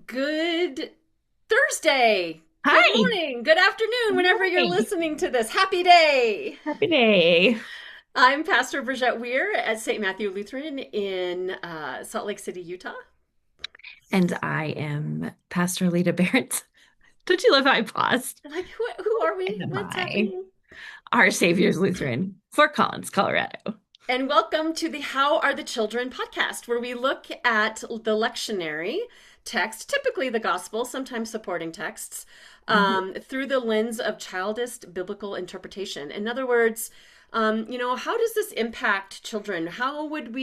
Good Thursday. Good Hi. morning. Good afternoon, Good whenever you're morning. listening to this. Happy day. Happy day. I'm Pastor Bridgette Weir at St. Matthew Lutheran in Salt Lake City, Utah. And I am Pastor Lita Barrett. Don't you love how I paused? Like, who are And we? am What's I? happening? Our Savior's Lutheran, Fort Collins, Colorado. And welcome to the How Are the Children podcast, where we look at the lectionary text, typically the gospel, sometimes supporting texts, Mhm. through the lens of childist biblical interpretation. In other words, how does this impact children? How would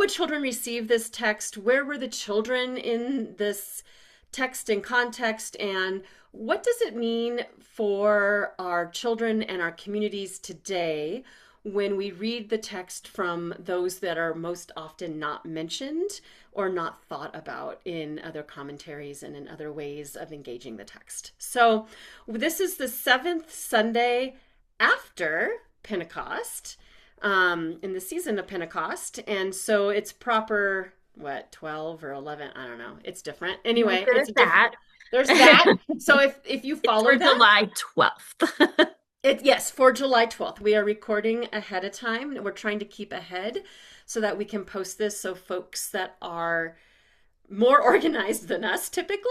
children receive this text? Where were the children in this text and context? And what does it mean for our children and our communities today when we read the text from those that are most often not mentioned or not thought about in other commentaries and in other ways of engaging the text? So, this is the seventh Sunday after Pentecost, in the season of Pentecost. And so it's proper, what, 12 or 11? I don't know. It's different. No, Anyway, there's it's different. that. There's that. So if you It's follow for that, July 12th. yes, for July 12th. We are recording ahead of time. We're trying to keep ahead so that we can post this so folks that are more organized than us typically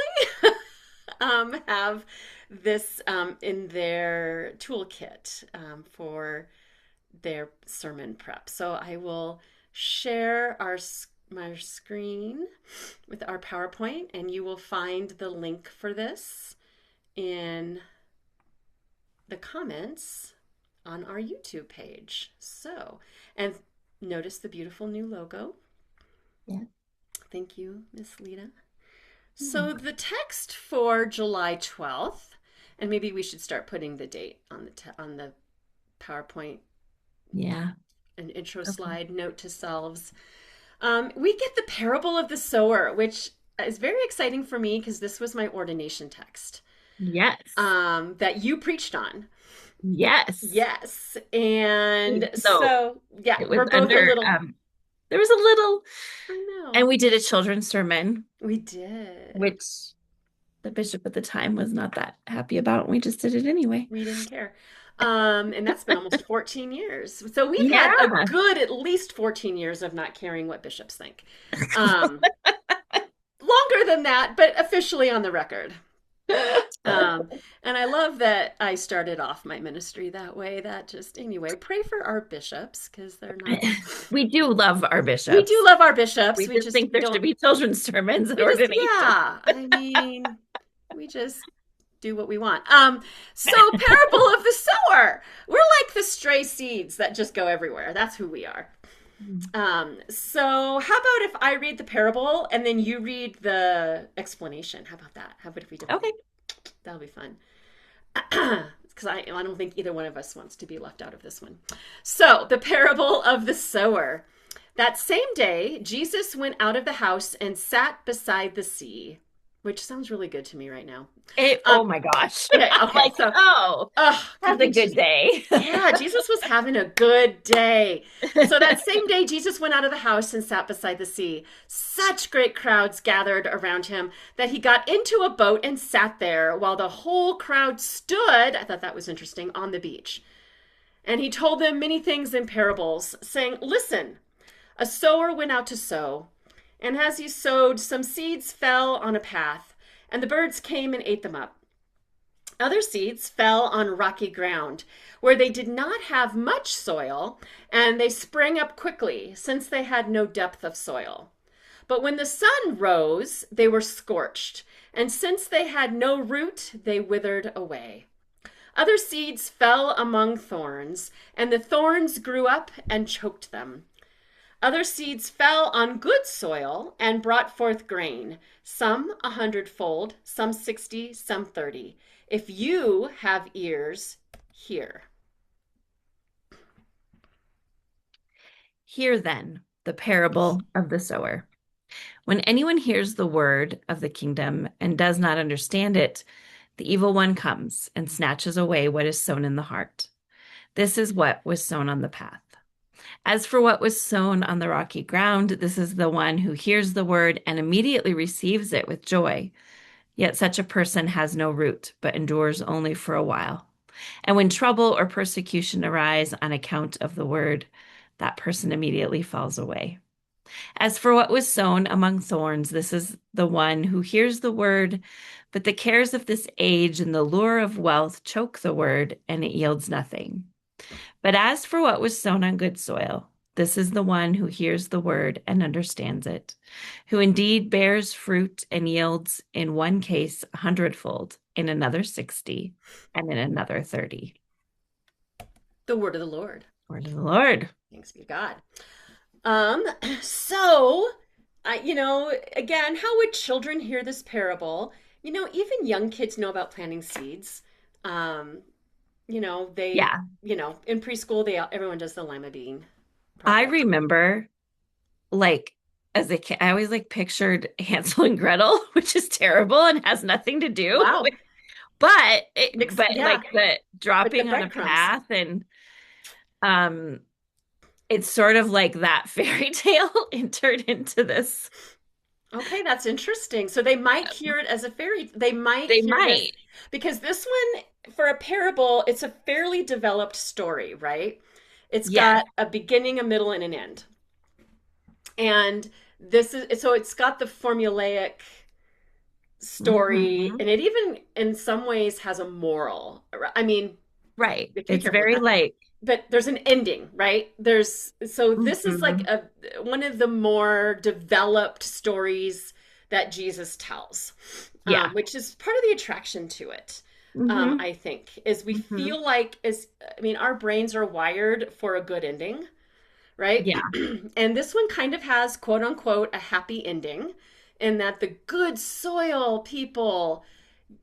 have this in their toolkit for their sermon prep. So I will share my screen with our PowerPoint, and you will find the link for this in the comments on our YouTube page. So, and notice the beautiful new logo. Yeah. Thank you, Miss Lita. Hmm. So the text for July 12th, and maybe we should start putting the date on on the PowerPoint, Yeah. an intro Okay. slide, note to selves. We get the parable of the sower, which is very exciting for me because this was my ordination text Yes. that you preached on. Yes. Yes. And So so, yeah, it was we're both a under, little, there was a little, I and know. we did a children's sermon, We did. which the bishop at the time was not that happy about. And we just did it anyway. We didn't care. And that's been almost 14 years. So we've had a Yeah. good at least 14 years of not caring what bishops think. Um, Longer than that, but officially on the record. Um, and I love that I started off my ministry that way. That just, anyway, pray for our bishops because they're not, We do love our we do bishops. love our bishops. We just think We there should don't, be children's sermons at we just, ordination. yeah. I mean, we just do what we want. So parable of the sower. We're like the stray seeds that just go everywhere. That's who we are. So how about if I read the parable and then you read the explanation? How about that? How about if we divide? Okay. That'll be fun. Because I don't think either one of us wants to be left out of this one. So, the parable of the sower. That same day, Jesus went out of the house and sat beside the sea, which sounds really good to me right now. Oh Um, my gosh. okay, I'm okay. like, So, oh, could have a we good just day. yeah, Jesus was having a good day. So that same day, Jesus went out of the house and sat beside the sea. Such great crowds gathered around him that he got into a boat and sat there while the whole crowd stood. I thought that was interesting on the beach. And he told them many things in parables, saying, listen, a sower went out to sow. And as he sowed, some seeds fell on a path, and the birds came and ate them up. Other seeds fell on rocky ground where they did not have much soil, and they sprang up quickly since they had no depth of soil. But when the sun rose, they were scorched, and since they had no root, they withered away. Other seeds fell among thorns, and the thorns grew up and choked them. Other seeds fell on good soil and brought forth grain, some 100-fold, some 60, some 30. If you have ears, hear. Hear then the parable of the sower. When anyone hears the word of the kingdom and does not understand it, the evil one comes and snatches away what is sown in the heart. This is what was sown on the path. As for what was sown on the rocky ground, this is the one who hears the word and immediately receives it with joy. Yet such a person has no root, but endures only for a while. And when trouble or persecution arise on account of the word, that person immediately falls away. As for what was sown among thorns, this is the one who hears the word, but the cares of this age and the lure of wealth choke the word, and it yields nothing. But as for what was sown on good soil, this is the one who hears the word and understands it, who indeed bears fruit and yields in one case 100-fold, in another 60, and in another 30. The word of the Lord. Word of the Lord. Thanks be to God. Um, so, again, how would children hear this parable? Even young kids know about planting seeds. Um, they, Yeah. in preschool, everyone does the lima bean I project. remember like as a kid, I always like pictured Hansel and Gretel, which is terrible and has nothing to do Wow. with, but but Yeah, like the like the dropping on a breadcrumbs. path and um it's sort of like that fairy tale entered into this. Okay, that's interesting. So they might hear it as a fairy. They might They hear this might. because this one, for a parable, it's a fairly developed story, right? It's Yes. got a beginning, a middle, and an end. And this is so it's got the formulaic story, Hmm. and it even in some ways has a moral. I mean, Right. you have to be It's careful with very that. like But there's an ending, right? So this is like hmm a one of the more developed stories that Jesus tells, yeah. which is part of the attraction to it. Hmm I think is we hmm feel like is I mean our brains are wired for a good ending, right? Yeah. And this one kind of has quote unquote a happy ending in that the good soil people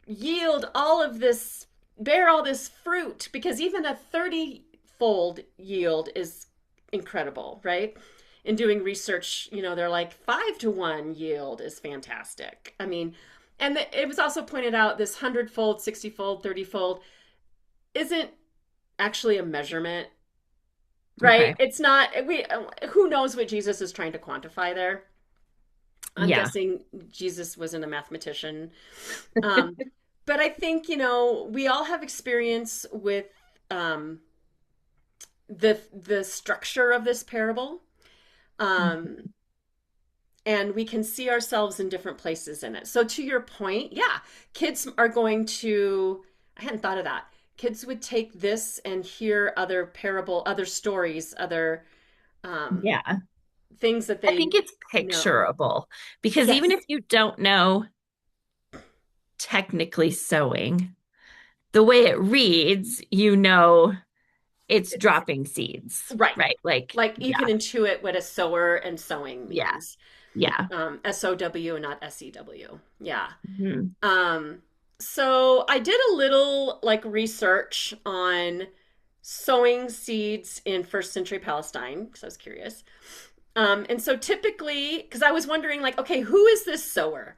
yield all of this, bear all this fruit, because even a 30-fold yield is incredible, right? In doing research, they're like 5-to-1 yield is fantastic. I mean, and it was also pointed out this 100-fold, 60-fold, 30-fold isn't actually a measurement, right? Okay. It's not, who knows what Jesus is trying to quantify there. I'm Yeah. guessing Jesus wasn't a mathematician. Um, but I think, we all have experience with um, the structure of this parable. Um, and we can see ourselves in different places in it. So to your point, yeah, kids are going to, I hadn't thought of that. Kids would take this and hear other stories, other um, Yeah. things that I they think it's know. picturable because even Yes, if you don't know technically sewing, the way it reads, it's it's dropping seeds, right. right? Like, Like you can yeah, intuit what a sower and sewing yeah, means. yeah. SOW and not SEW. Yeah. Mhm. Um, so I did a little like research on sowing seeds in first century Palestine because I was curious. And so typically, because I was wondering, like, okay, who is this sower?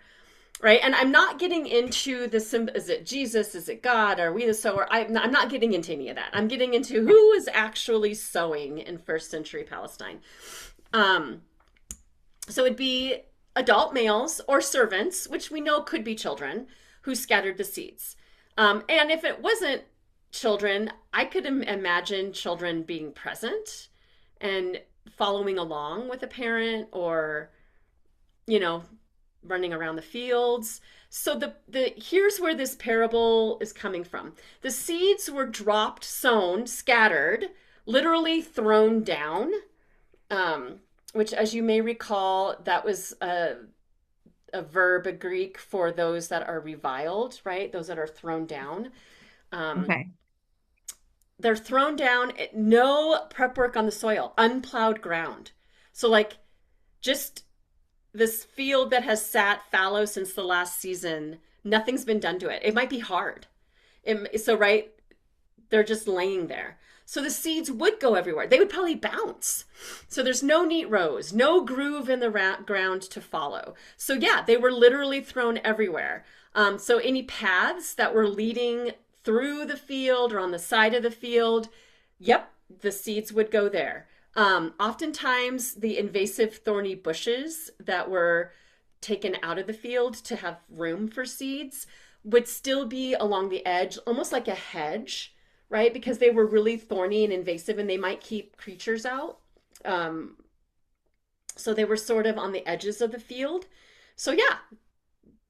Right. And I'm not getting into the is it Jesus? Is it God? Are we the sower? I'm not getting into any of that. I'm getting into who is actually sowing in first century Palestine. Um, so it'd be adult males or servants, which we know could be children, who scattered the seeds. And if it wasn't children, I could imagine children being present and following along with a parent or, you know, running around the fields. So the here's where this parable is coming from. The seeds were dropped, sown, scattered, literally thrown down, which, as you may recall, that was a verb, a Greek for those that are reviled, right? Those that are thrown down. Um, Okay. they're thrown down, no prep work on the soil, unplowed ground. So, like, just this field that has sat fallow since the last season, nothing's been done to it. It might be hard. Right, they're just laying there. So the seeds would go everywhere. They would probably bounce. So there's no neat rows, no groove in the ground to follow. So yeah, they were literally thrown everywhere. So any paths that were leading through the field or on the side of the field, yep, the seeds would go there. Oftentimes, the invasive thorny bushes that were taken out of the field to have room for seeds would still be along the edge, almost like a hedge, right? Because they were really thorny and invasive and they might keep creatures out. Um, so they were sort of on the edges of the field. So, yeah,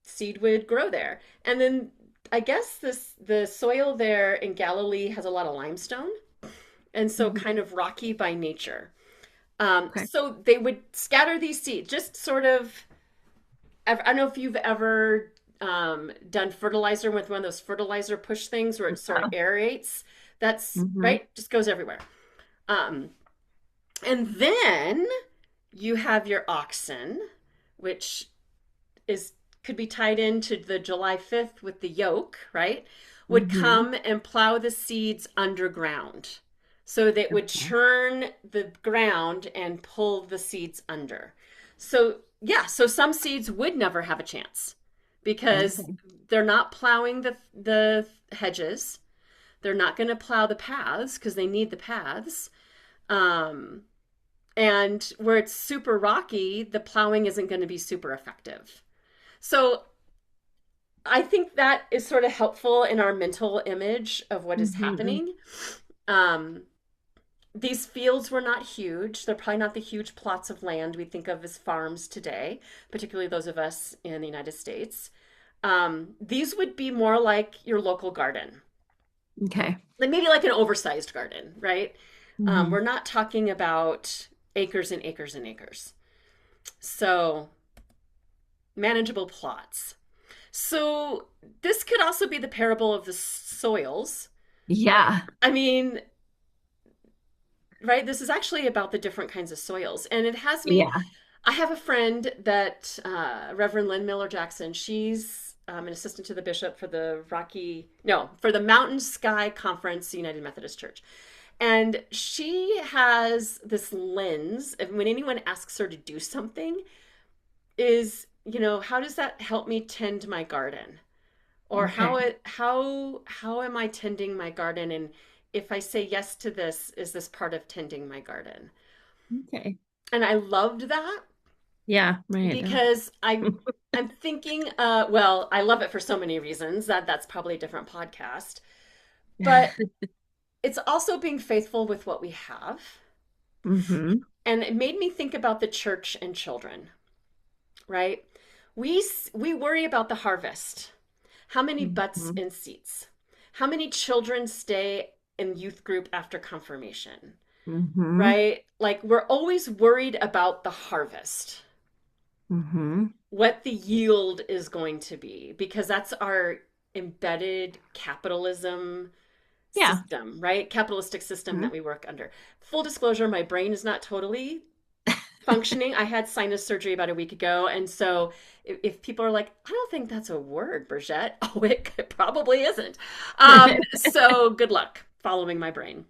seed would grow there. And then I guess the soil there in Galilee has a lot of limestone and so Mhm. kind of rocky by nature. Okay. So they would scatter these seeds, just sort of. I don't know if you've ever done fertilizer with one of those fertilizer push things where it sort of Oh. aerates. That's Hmm. right, just goes everywhere. Um, and then you have your oxen, which is could be tied into the July 5th with the yoke, right? Would Hmm. come and plow the seeds underground. So that would Okay. churn the ground and pull the seeds under. So, yeah, so some seeds would never have a chance because Okay. they're not plowing the hedges. They're not going to plow the paths because they need the paths. Um, and where it's super rocky, the plowing isn't going to be super effective. So I think that is sort of helpful in our mental image of what is Hmm. happening. Um, these fields were not huge. They're probably not the huge plots of land we think of as farms today, particularly those of us in the United States. These would be more like your local garden, Okay. like maybe like an oversized garden, right? Hmm. We're not talking about acres and acres and acres. So manageable plots. So this could also be the parable of the soils. Yeah. I mean, right? This is actually about the different kinds of soils. And it has me, Yeah. I have a friend that, Reverend Lynn Miller Jackson, she's an assistant to the bishop for the no, for the Mountain Sky Conference, United Methodist Church. And she has this lens, and when anyone asks her to do something, is, how does that help me tend my garden? Or Okay. how am I tending my garden? And if I say yes to this, is this part of tending my garden? Okay. And I loved that Yeah. Right. because I'm thinking, well, I love it for so many reasons that's probably a different podcast, but it's also being faithful with what we have. Hmm. And it made me think about the church and children, right? We worry about the harvest. How many butts Hmm. in seats? How many children stay in youth group after confirmation? Hmm. Right? Like we're always worried about the harvest, Hmm. what the yield is going to be, because that's our embedded capitalism Yeah. system, right? Capitalistic system Mhm. that we work under. Full disclosure, my brain is not totally functioning. I had sinus surgery about a week ago. And so if people are like, I don't think that's a word, Brigitte, oh, it probably isn't. So good luck following my brain.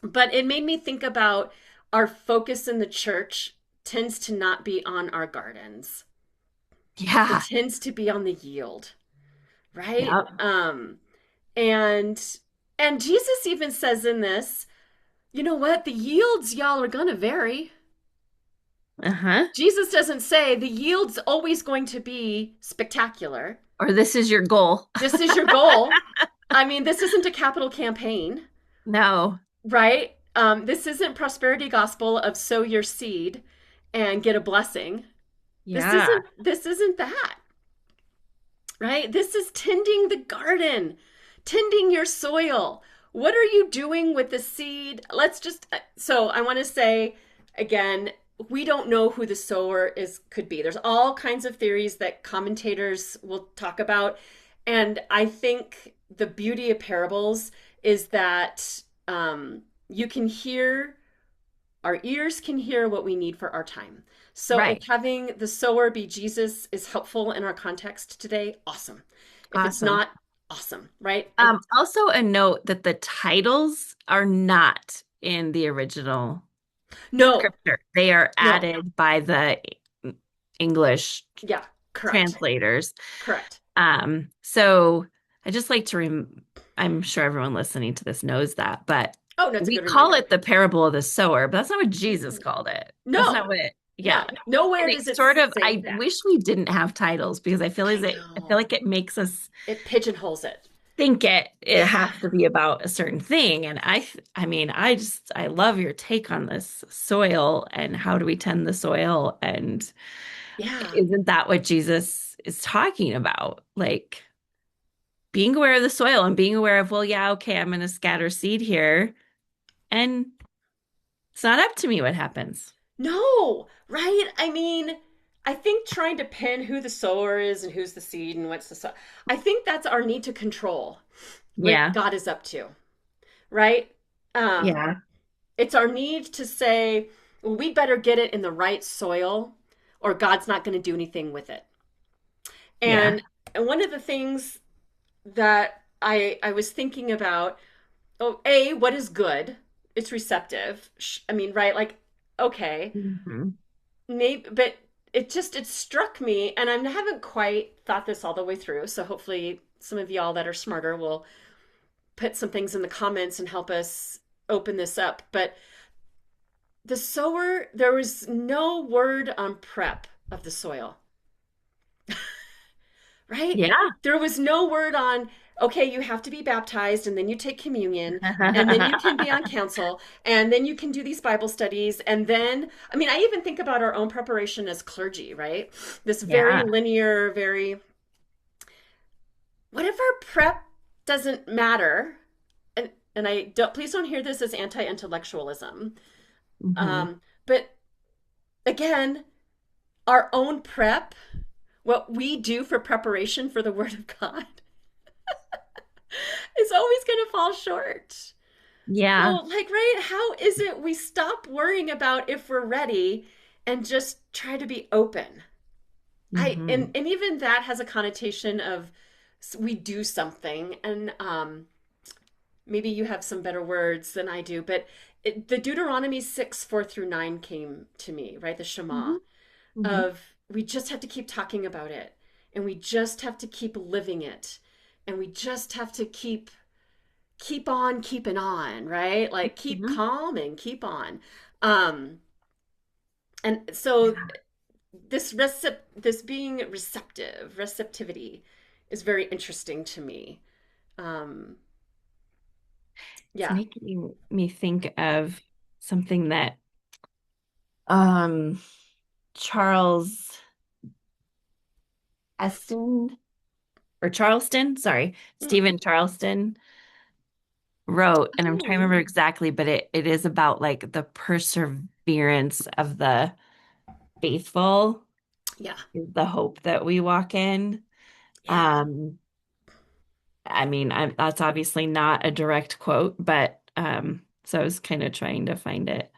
But it made me think about our focus in the church tends to not be on our gardens. It Yeah. tends to be on the yield, right? Yep. And and Jesus even says in this, you know what? The yields, y'all, are gonna vary. Uh-huh. Jesus doesn't say the yield's always going to be spectacular. Or this is your goal. This is your goal. I mean, this isn't a capital campaign, No. right? This isn't prosperity gospel of sow your seed and get a blessing. This Yeah. isn't this isn't that, right? This is tending the garden, tending your soil. What are you doing with the seed? So I want to say again, we don't know who the sower is could be. There's all kinds of theories that commentators will talk about. And I think the beauty of parables is that you can hear our ears can hear what we need for our time. So if Right. having the sower be Jesus is helpful in our context today, awesome. If it's Awesome. not, awesome, right? And Also a note that the titles are not in the original no, scripture. They are no, added by the English yeah, correct, translators. correct. So I just like to I'm sure everyone listening to this knows that, but Oh, no, it's a We good call reminder. it the parable of the sower, but that's not what Jesus called it. That's not No, what, yeah. no, nowhere And does it it sort of, say I that. wish we didn't have titles because I I feel know. like it makes us It pigeonholes it. think it Yeah. has to be about a certain thing. And I mean, I love your take on this soil and how do we tend the soil? And Yeah. isn't that what Jesus is talking about? Like being aware of the soil and being aware of, well, yeah, okay, I'm going to scatter seed here. And it's not up to me what happens. No, right? I mean, I think trying to pin who the sower is and who's the seed and what's the soil, I think that's our need to control what Yeah. God is up to, right? Um, Yeah. it's our need to say, well, we better get it in the right soil or God's not going to do anything with it. Yeah. And one of the things that I was thinking about, oh, A, what is good? It's receptive. I mean, right? Like, okay, Hmm. maybe, but it struck me, and I haven't quite thought this all the way through. So hopefully, some of y'all that are smarter will put some things in the comments and help us open this up. But the sower, there was no word on prep of the soil, right? Yeah. There was no word on, okay, you have to be baptized and then you take communion and then you can be on council and then you can do these Bible studies. And then, I mean, I even think about our own preparation as clergy, right? This very Yeah. linear, very, what if our prep doesn't matter? And I don't, please don't hear this as anti intellectualism. Hmm. But again, our own prep, what we do for preparation for the Word of God, is always going to fall short. So, Yeah. like, right, how is it we stop worrying about if we're ready and just try to be open? Hmm. And even that has a connotation of we do something, and maybe you have some better words than I do, but the Deuteronomy 6:4 through 9 came to me, right? The Shema Hmm. Hmm. of we just have to keep talking about it, and we just have to keep living it, and we just have to keep on keeping on, right? Like keep Hmm. calm and keep on. Um, and so this being receptive, receptivity is very interesting to me. Um, It's yeah. making me think of something that um Charles Eston or Charleston, sorry, Mm. Stephen Charleston wrote, and I'm trying to remember Oh, exactly, but it is about like the perseverance of the faithful yeah. is the hope that we walk in. Yeah. Um, I mean, that's obviously not a direct quote, but so I was kind of trying to find it.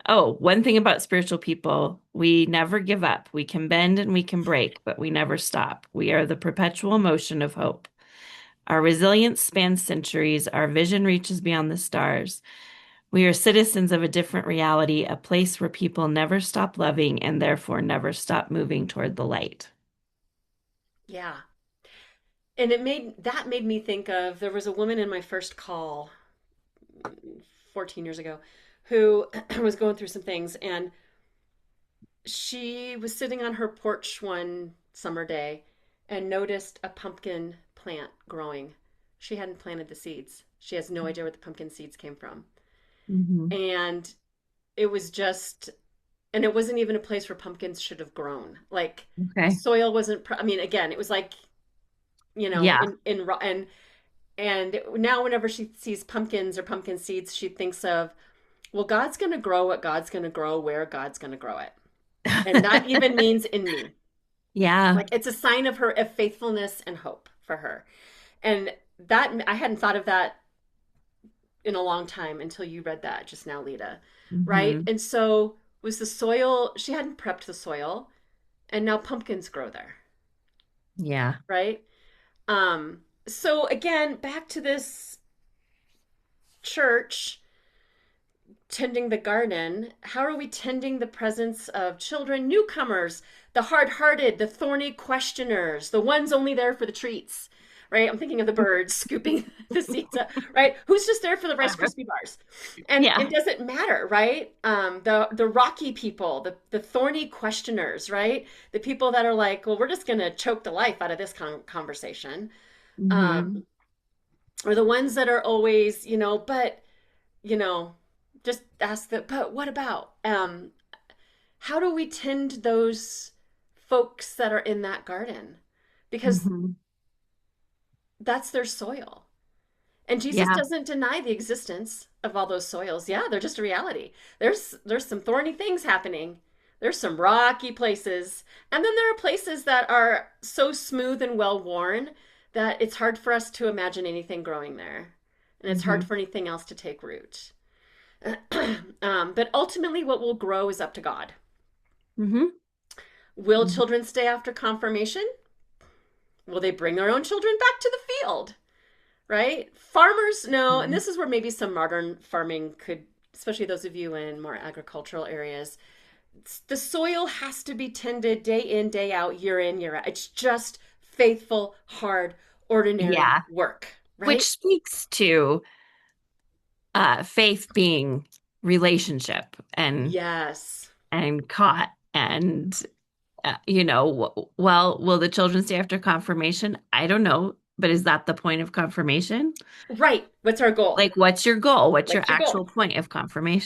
Oh, one thing about spiritual people, we never give up. We can bend and we can break, but we never stop. We are the perpetual motion of hope. Our resilience spans centuries. Our vision reaches beyond the stars. We are citizens of a different reality, a place where people never stop loving and therefore never stop moving toward the light. Yeah. And it made me think of there was a woman in my first call 14 years ago who was going through some things, and she was sitting on her porch one summer day and noticed a pumpkin plant growing. She hadn't planted the seeds. She has no idea where the pumpkin seeds came from. Hmm. And it was just, and it wasn't even a place where pumpkins should have grown. Like the Okay. soil wasn't, I mean, again, it was like, Yeah. and now whenever she sees pumpkins or pumpkin seeds, she thinks of, well, God's going to grow what God's going to grow where God's going to grow it. And that even means in me. Yeah. Like it's a sign of her of faithfulness and hope for her. And that I hadn't thought of that in a long time until you read that just now, Lita. Right? Hmm. And so was the soil, she hadn't prepped the soil and now pumpkins grow there, Yeah. right? So again, back to this church tending the garden. How are we tending the presence of children, newcomers, the hard-hearted, the thorny questioners, the ones only there for the treats, right? I'm thinking of the birds scooping the seeds up, right? Who's just there for the Rice Krispie bars? And Yeah. it doesn't matter, right? The rocky people, the thorny questioners, right? The people that are like, well, we're just going to choke the life out of this conversation, Hmm. um, or the ones that are always, but you know, just ask the, but what about? How do we tend those folks that are in that garden? Because Hmm. that's their soil. And Jesus Yeah. doesn't deny the existence of all those soils. Yeah, they're just a reality. There's some thorny things happening. There's some rocky places. And then there are places that are so smooth and well worn that it's hard for us to imagine anything growing there. And it's hard Hmm. for anything else to take root. But ultimately, what will grow is up to God. Hmm. Will Hmm. children stay after confirmation? Will they bring their own children back to the field? Right? Farmers know, and this is where maybe some modern farming could, especially those of you in more agricultural areas, the soil has to be tended day in, day out, year in, year out. It's just faithful, hard, ordinary Yeah. work, Which right? speaks to faith being relationship Yes. and caught and well, will the children stay after confirmation? I don't know, but is that the point of confirmation? Right. What's our goal? Like, what's your goal? What's your What's your actual goal? point of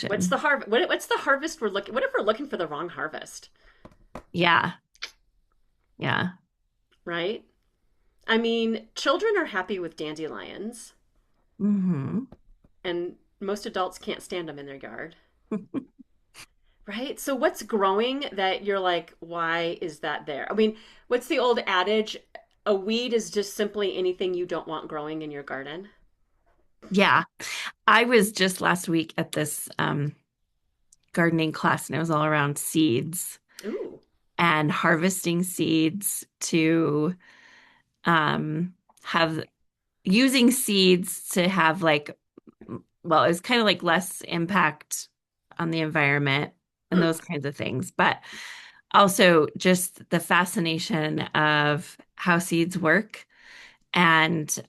What's the confirmation? harvest? What's the harvest we're looking? What if we're looking for the wrong harvest? Yeah. Yeah. Right? I mean, children are happy with dandelions, Hmm. and most adults can't stand them in their yard. Right? So what's growing that you're like, why is that there? I mean, what's the old adage? A weed is just simply anything you don't want growing in your garden. Yeah. I was just last week at this gardening class and it was all around seeds Ooh. and harvesting seeds to um have using seeds to have like well, it's kind of like less impact on the environment and Hmm. those kinds of things, but also just the fascination of how seeds work and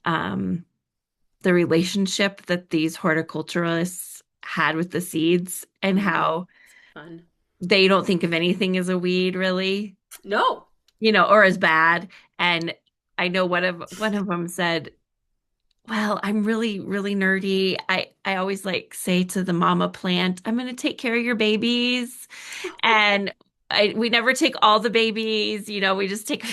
the relationship that these horticulturalists had with the seeds and Mm, how fun. they don't think of anything as a weed really, No. or as bad. And I know one of them said, well, I'm really, really nerdy. I always like say to the mama plant, I'm going to take care of your babies. And we never take all the babies, we just take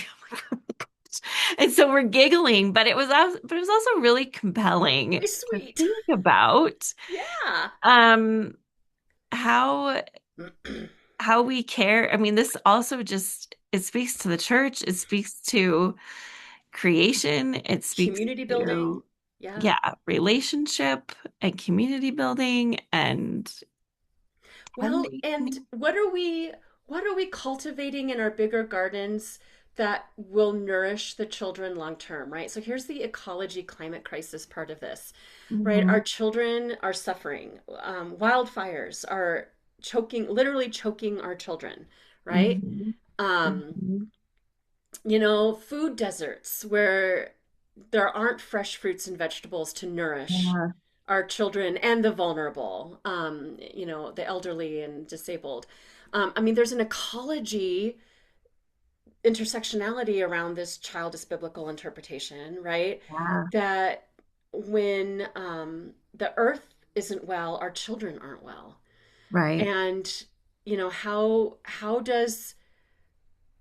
and so we're giggling, but it was also really compelling Very to sweet. think about Yeah. um how how we care. I mean, this also just it speaks to the church, it speaks to creation, it speaks Community building. to Yeah. yeah, relationship and community building and Well, and tending. what are we cultivating in our bigger gardens that will nourish the children long term, right? So here's the ecology climate crisis part of this, right? Hmm. Our children are suffering. Wildfires are literally choking our children, right? Hmm. Um, Hmm. Food deserts where there aren't fresh fruits and vegetables to nourish Yeah, our children and the vulnerable, the elderly and disabled. I mean, there's an ecology intersectionality around this childist biblical interpretation, right? yeah, That when the earth isn't well, our children aren't well. right. And how does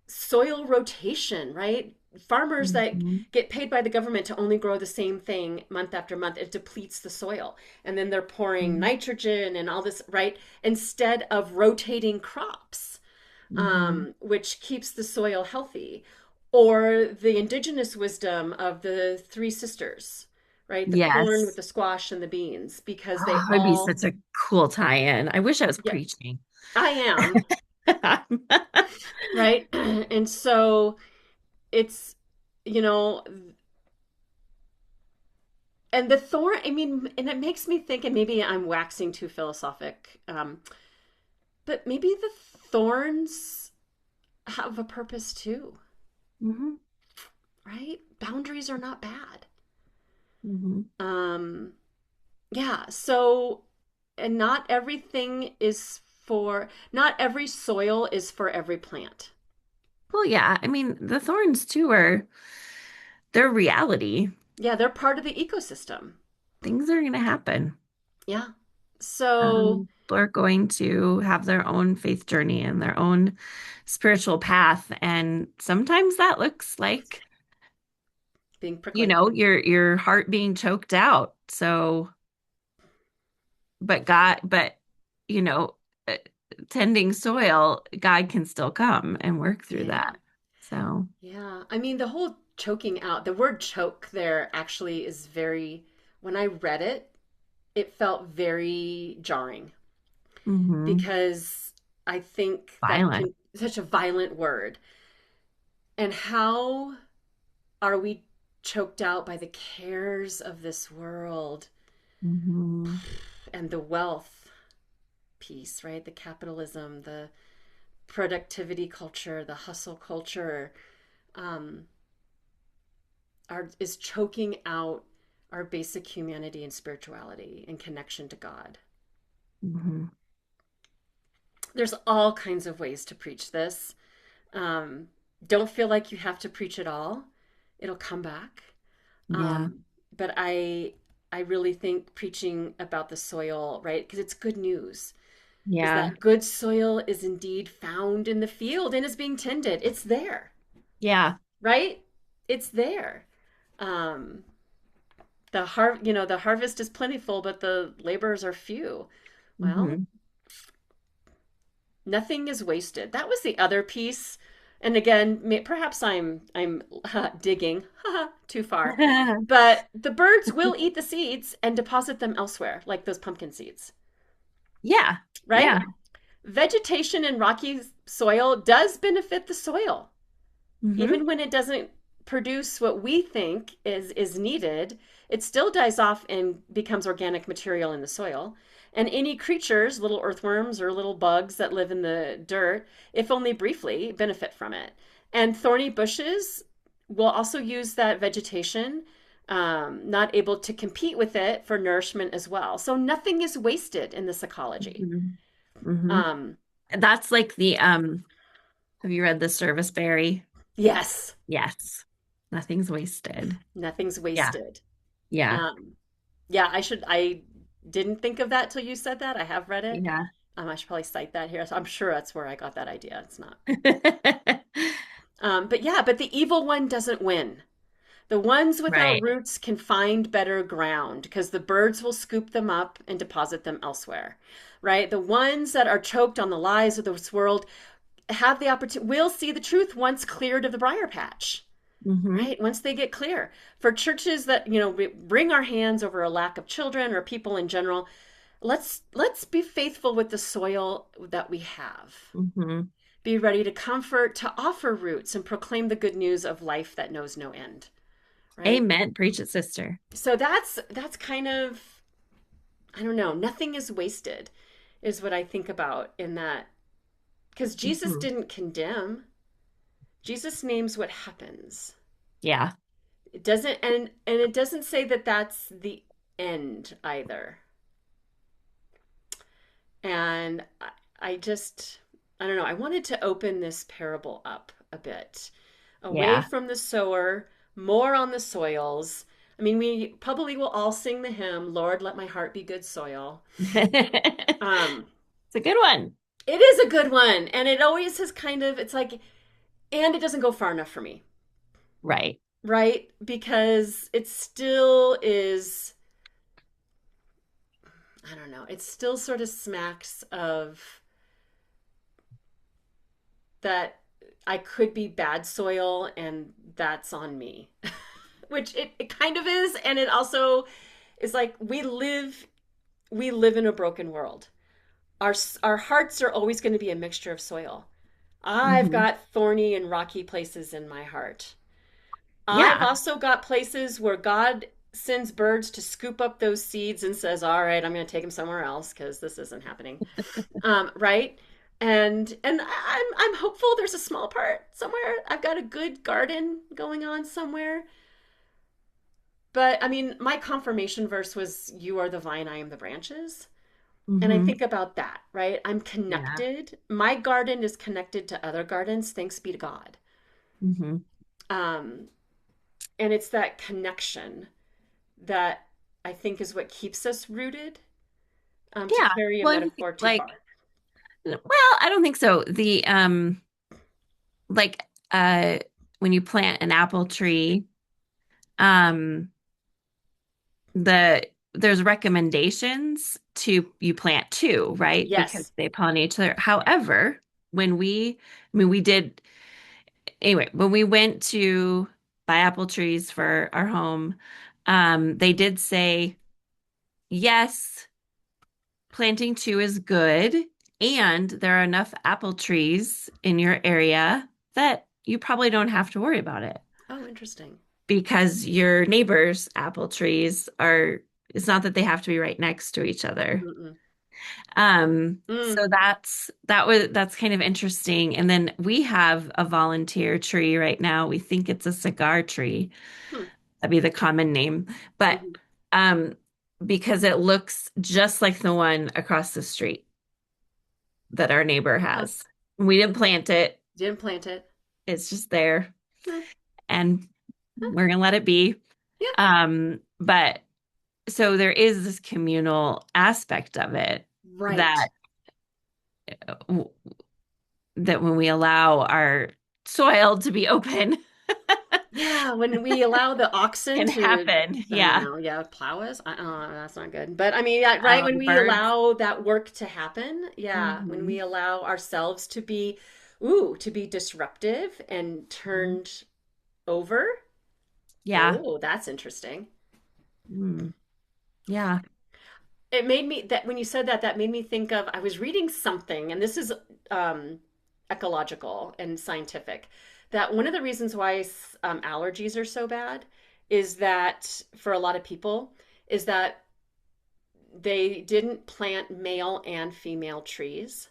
soil rotation, right? Farmers that Hmm. get paid by the government to only grow the same thing month after month, it depletes the soil. And then they're pouring nitrogen and all this, right? Instead of rotating crops, Hmm. which keeps the soil healthy. Or the indigenous wisdom of the three sisters, right? The corn with Yes. the squash and the beans, because they Oh, it would be all, such a cool tie-in. I wish I was yeah, preaching. I am, right? And so it's, you know, and the thorn, I mean, and it makes me think, and maybe I'm waxing too philosophic, but maybe the thorns have a purpose too, Hmm. right? Boundaries are not bad. Hmm. Um, yeah, so and not everything is for not every soil is for every plant. Well, yeah, I mean, the thorns too are their reality. Yeah, they're part of the ecosystem. Things are going to happen. Yeah. So People are going to have their own faith journey and their own spiritual path. And sometimes that looks like, being prickly. your heart being choked out. So, but you know, uh, tending soil, God can still come and work through Yeah. that. So, Yeah. I mean, the whole choking out, the word choke there actually is very, when I read it, it felt very jarring hmm, because I think that violent. can such a violent word. And how are we choked out by the cares of this world Hmm. and the wealth piece, right? The capitalism, the productivity culture, the hustle culture, um, is choking out our basic humanity and spirituality and connection to God. Hmm. There's all kinds of ways to preach this. Um, don't feel like you have to preach it all. It'll come back. Yeah. But I really think preaching about the soil, right? Because it's good news. Is Yeah. that good soil is indeed found in the field and is being tended. It's there, Yeah. right? It's there. Um, the harvest is plentiful, but the laborers are few. Well, Hmm. nothing is wasted. That was the other piece. And again, perhaps I'm digging too far, but the birds will eat the seeds and deposit them elsewhere, like those pumpkin seeds, Yeah. right? Yeah. Vegetation in rocky soil does benefit the soil. Hmm. Even when it doesn't produce what we think is needed, it still dies off and becomes organic material in the soil. And any creatures, little earthworms or little bugs that live in the dirt, if only briefly, benefit from it. And thorny bushes will also use that vegetation, not able to compete with it for nourishment as well. So nothing is wasted in this ecology. Hmm. Hmm. Um, That's like have you read The Serviceberry? yes, Yes. Nothing's wasted. nothing's Yeah. wasted. Yeah. Um, yeah, I didn't think of that till you said that. I have read it. Yeah. I should probably cite that here. So I'm sure that's where I got that idea. It's not. But yeah, but the evil one doesn't win. The ones without Right. roots can find better ground because the birds will scoop them up and deposit them elsewhere, right? The ones that are choked on the lies of this world have the opportunity, will see the truth once cleared of the briar patch, Hmm. right? Once they get clear. For churches that, we wring our hands over a lack of children or people in general, let's be faithful with the soil that we have. Hmm. Be ready to comfort, to offer roots and proclaim the good news of life that knows no end, right? Amen. Preach it, sister. So that's kind of, I don't know, nothing is wasted is what I think about in that, because Jesus Hmm. didn't condemn. Jesus names what happens. Yeah. It doesn't, and it doesn't say that that's the end either. And I just, I don't know, I wanted to open this parable up a bit, away Yeah. from the sower, more on the soils. I mean, we probably will all sing the hymn, Lord, let my heart be good soil. It's Um, a good one. it is a good one. And it always has kind of, it's like, and it doesn't go far enough for me, Right. right? Because it still is, I don't know, it still sort of smacks of that I could be bad soil and that's on me, which it kind of is. And it also is like we live in a broken world. Our hearts are always going to be a mixture of soil. I've Hmm. got thorny and rocky places in my heart. I've Yeah. also got places where God sends birds to scoop up those seeds and says, all right, I'm going to take them somewhere else because this isn't happening. Right? And I'm hopeful there's a small part somewhere. I've got a good garden going on somewhere. But I mean, my confirmation verse was, "You are the vine, I am the branches." And I Hmm. think about that, right? I'm Yeah. connected. My garden is connected to other gardens, thanks be to God. Hmm. Um, and it's that connection that I think is what keeps us rooted, to Yeah. carry a Well, you metaphor too like, far. well, I don't think so. The like when you plant an apple tree, um there's recommendations to you plant two, right? Because Yes. they pollinate each other. However, I mean, we did anyway, when we went to buy apple trees for our home, they did say, yes, planting two is good, and there are enough apple trees in your area that you probably don't have to worry about it Oh, interesting. because your neighbors' apple trees are, it's not that they have to be right next to each other. Mm-mm. So Mm. that's kind of interesting. And then we have a volunteer tree right now. We think it's a cigar tree. Hmm. That'd be the common name. But Mm-hmm. um because it looks just like the one across the street that our neighbor Huh. has. We didn't plant it. Didn't plant it. It's just there Huh. and we're gonna let it be. Yeah. But so there is this communal aspect of it Right. that that when we allow our soil to be open Yeah, when we allow the oxen can to, happen. I don't Yeah. know, yeah, plow us. That's not good. But I mean, yeah, right, when The we birds. allow that work to happen, yeah, when we Hmm. allow ourselves to be, ooh, to be disruptive and turned over. Yeah. Oh, that's interesting. Mm. Yeah. It made me that when you said that, that made me think of, I was reading something, and this is um, ecological and scientific, that one of the reasons why allergies are so bad is that for a lot of people is that they didn't plant male and female trees,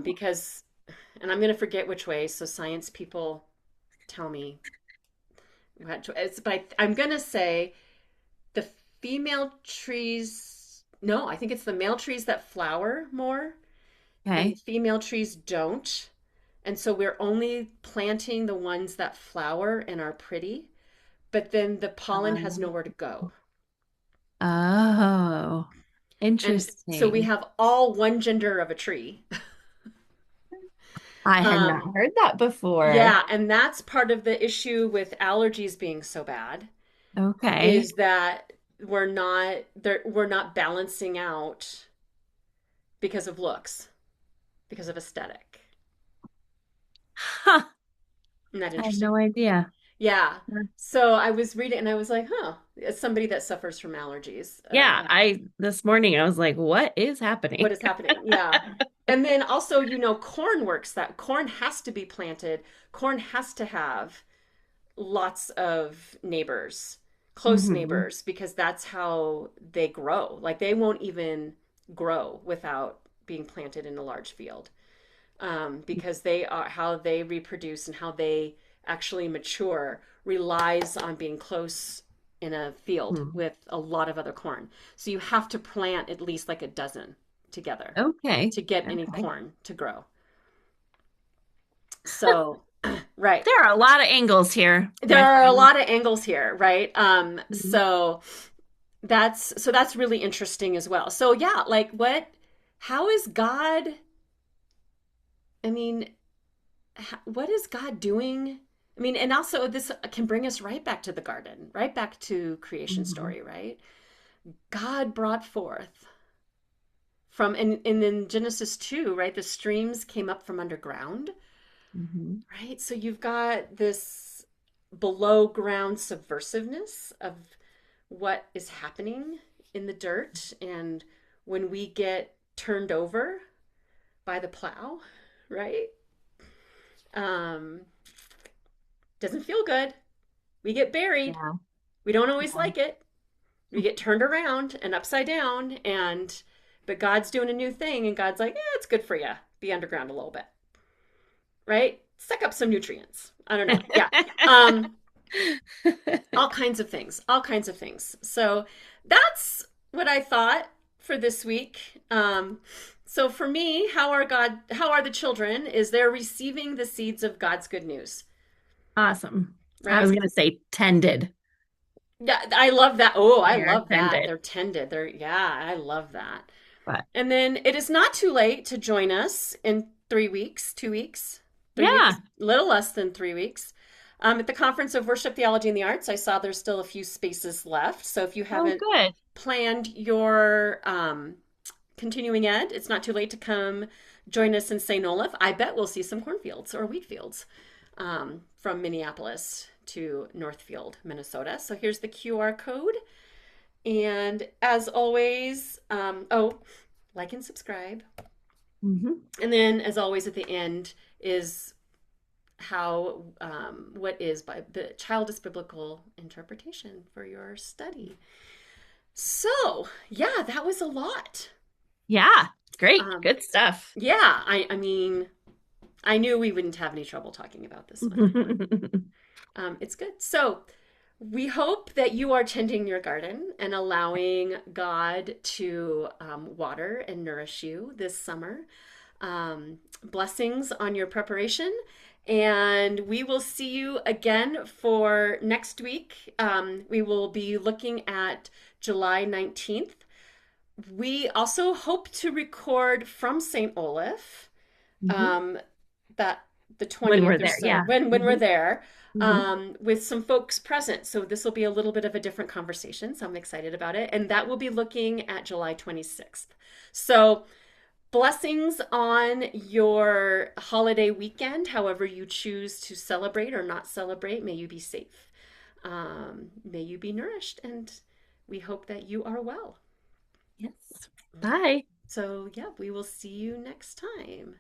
because, and I'm going to forget which way, so science people tell me it's, but I'm going to say the female trees, no, I think it's the male trees that flower more and the Okay. female trees don't. And so we're only planting the ones that flower and are pretty, but then the pollen has Um, nowhere to go. oh, And so we interesting. have all one gender of a tree. I had not Um, heard that before. yeah, and that's part of the issue with allergies being so bad Okay. is that we're not balancing out because of looks, because of aesthetic. Huh. Isn't that I had interesting? no idea. Yeah. So I was reading and I was like, huh, as somebody that suffers from allergies, Yeah, I this morning I was like, what is what happening? is happening? Yeah. And then also, corn works that corn has to be planted. Corn has to have lots of neighbors, close Hmm. neighbors, because that's how they grow. Like they won't even grow without being planted in a large field, because they are how they reproduce and how they actually mature relies on being close in a field Hmm. with a lot of other corn. So you have to plant at least like a dozen together Okay. to get any Okay. corn to grow. So, right. There are a lot of angles here, There my are a friend. lot of angles here, right? Mhm. So that's really interesting as well. So yeah, like how is God, I mean, what is God doing? I mean, and also this can bring us right back to the garden, right back to creation Mhm. story, right? God brought forth from, and in Genesis 2, right? The streams came up from underground, Mhm. right? So you've got this below ground subversiveness of what is happening in the dirt. And when we get turned over by the plow, right? Um, doesn't feel good. We get buried. Yeah. We don't always Yeah. like it. We get turned around and upside down, but God's doing a new thing, and God's like, "Yeah, it's good for you. be underground a little bit, right? Suck up some nutrients. I don't know. Yeah. Um, all kinds of things. All kinds of things. So that's what I thought for this week. So for me, how are the children? Is they're receiving the seeds of God's good news, Awesome. I was right? gonna say tended. Yeah, I love that. Oh, I They are love that. tended. They're tended. They're yeah, I love that. But And then it is not too late to join us in 3 weeks, 2 weeks, 3 weeks, yeah. a little less than 3 weeks. At the Conference of Worship, Theology, and the Arts, I saw there's still a few spaces left. So if you Oh, haven't good. planned your continuing ed, it's not too late to come join us in St. Olaf. I bet we'll see some cornfields or wheat fields from Minneapolis to Northfield, Minnesota. So here's the QR code. And as always, like and subscribe. Hmm. And then, as always, at the end is how what is by the child's biblical interpretation for your study. So, yeah, that was a lot. Yeah. Great. Um, Good stuff. yeah, I mean, I knew we wouldn't have any trouble talking about this one. It's good. So, we hope that you are tending your garden and allowing God to water and nourish you this summer. Blessings on your preparation. And we will see you again for next week. We will be looking at July 19th. We also hope to record from St. Olaf, Hmm. um, that the When 20th we're or there. so, Yeah. when we're Hmm. there, Hmm. with some folks present. So this will be a little bit of a different conversation. So I'm excited about it. And that will be looking at July 26th. So blessings on your holiday weekend, however you choose to celebrate or not celebrate. May you be safe. May you be nourished. And we hope that you are well. Yes. Okay. Bye. So, yeah, we will see you next time.